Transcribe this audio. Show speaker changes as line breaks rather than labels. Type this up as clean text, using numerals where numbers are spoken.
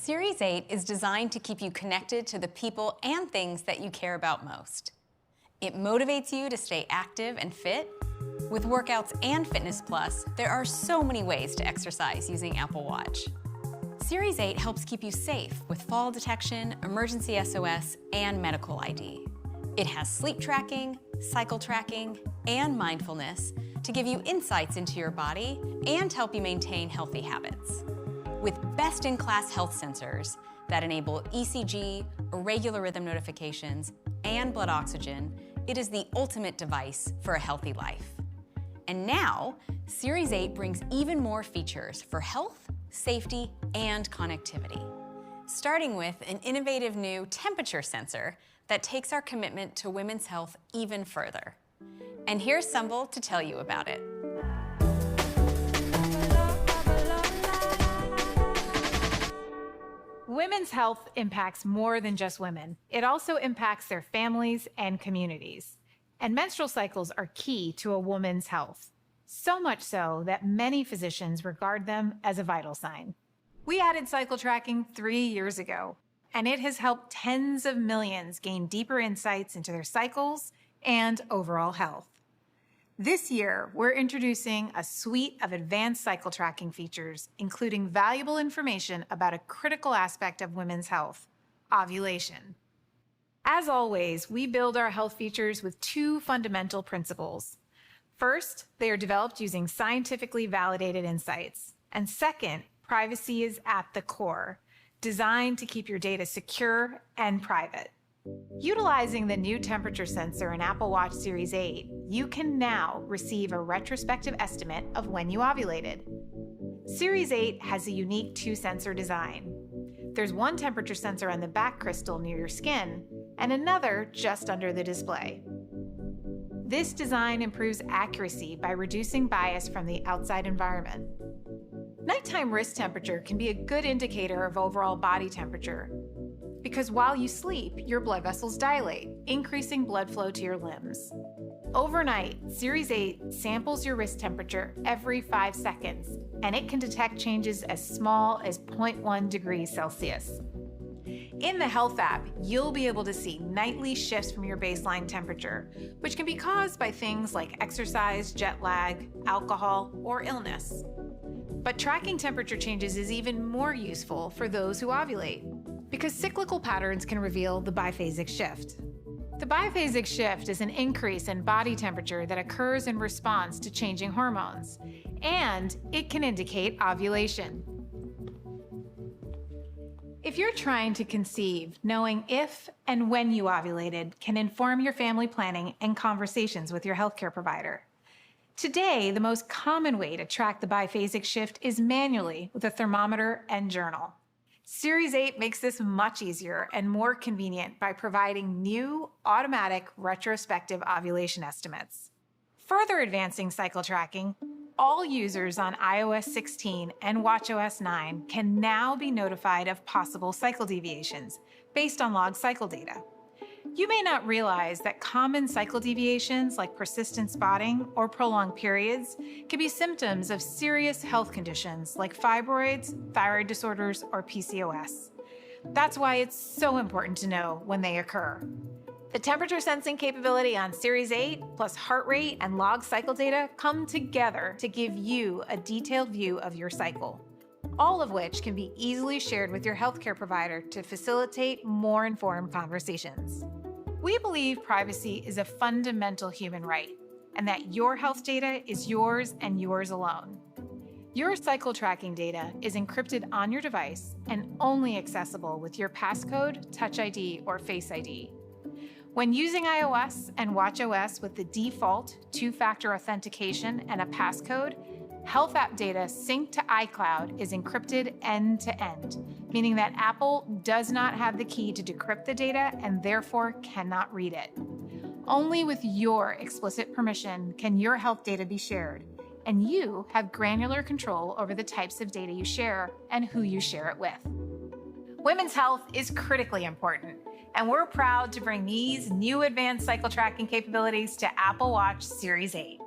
Series 8 is designed to keep you connected to the people and things that you care about most. It motivates you to stay active and fit. With Workouts and Fitness Plus, there are so many ways to exercise using Apple Watch. Series 8 helps keep you safe with fall detection, emergency SOS, and medical ID. It has sleep tracking, cycle tracking, and mindfulness to give you insights into your body and help you maintain healthy habits. With best-in-class health sensors that enable ECG, irregular rhythm notifications, and blood oxygen, it is the ultimate device for a healthy life. And now, Series 8 brings even more features for health, safety, and connectivity. Starting with an innovative new temperature sensor that takes our commitment to women's health even further. And here's Sumbul to tell you about it.
Women's health impacts more than just women. It also impacts their families and communities. And menstrual cycles are key to a woman's health. So much so that many physicians regard them as a vital sign. We added cycle tracking 3 years ago, and it has helped tens of millions gain deeper insights into their cycles and overall health. This year, we're introducing a suite of advanced cycle tracking features, including valuable information about a critical aspect of women's health, ovulation. As always, we build our health features with two fundamental principles. First, they are developed using scientifically validated insights. And second, privacy is at the core, designed to keep your data secure and private. Utilizing the new temperature sensor in Apple Watch Series 8, you can now receive a retrospective estimate of when you ovulated. Series 8 has a unique two-sensor design. There's one temperature sensor on the back crystal near your skin, and another just under the display. This design improves accuracy by reducing bias from the outside environment. Nighttime wrist temperature can be a good indicator of overall body temperature, because while you sleep, your blood vessels dilate, increasing blood flow to your limbs. Overnight, Series 8 samples your wrist temperature every 5 seconds, and it can detect changes as small as 0.1 degrees Celsius. In the Health app, you'll be able to see nightly shifts from your baseline temperature, which can be caused by things like exercise, jet lag, alcohol, or illness. But tracking temperature changes is even more useful for those who ovulate, because cyclical patterns can reveal the biphasic shift. The biphasic shift is an increase in body temperature that occurs in response to changing hormones, and it can indicate ovulation. If you're trying to conceive, knowing if and when you ovulated can inform your family planning and conversations with your healthcare provider. Today, the most common way to track the biphasic shift is manually with a thermometer and journal. Series 8 makes this much easier and more convenient by providing new, automatic, retrospective ovulation estimates. Further advancing cycle tracking, all users on iOS 16 and watchOS 9 can now be notified of possible cycle deviations based on logged cycle data. You may not realize that common cycle deviations like persistent spotting or prolonged periods can be symptoms of serious health conditions like fibroids, thyroid disorders, or PCOS. That's why it's so important to know when they occur. The temperature sensing capability on Series 8 plus heart rate and log cycle data come together to give you a detailed view of your cycle, all of which can be easily shared with your healthcare provider to facilitate more informed conversations. We believe privacy is a fundamental human right, and that your health data is yours and yours alone. Your cycle tracking data is encrypted on your device and only accessible with your passcode, Touch ID, or Face ID. When using iOS and watchOS with the default two-factor authentication and a passcode, Health app data synced to iCloud is encrypted end-to-end, meaning that Apple does not have the key to decrypt the data and therefore cannot read it. Only with your explicit permission can your health data be shared, and you have granular control over the types of data you share and who you share it with. Women's health is critically important, and we're proud to bring these new advanced cycle tracking capabilities to Apple Watch Series 8.